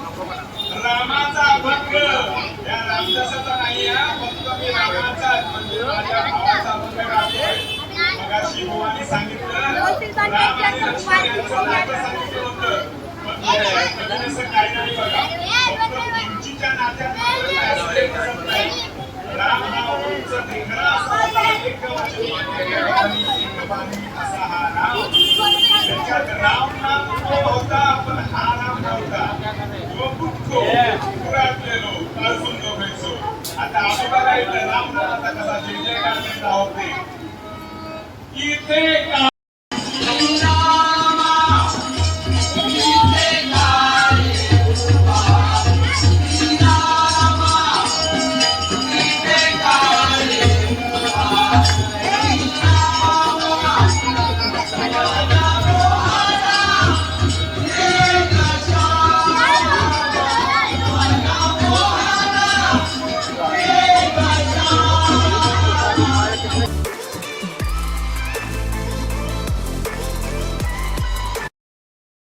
रामाचा अभंग या रामदासाचा नाही हा, फक्त मी रामाचा म्हणजे माझ्या भावाचा अभंग गातोय. मगाशी भुवानी सांगितलं राम आणि लक्ष्मण यांचं नातं सांगितलं होतं, पण नवीन असं काही नाही बघा. फक्त उंचीच्या नात्यात राम हा उंच ढेकळा असा एक असा हा राम. त्याच्यात राम नाम होता पण हा राम नव्हता. आता आजोबाला राम नामाचा कसा जय जयकार आहोत. इथे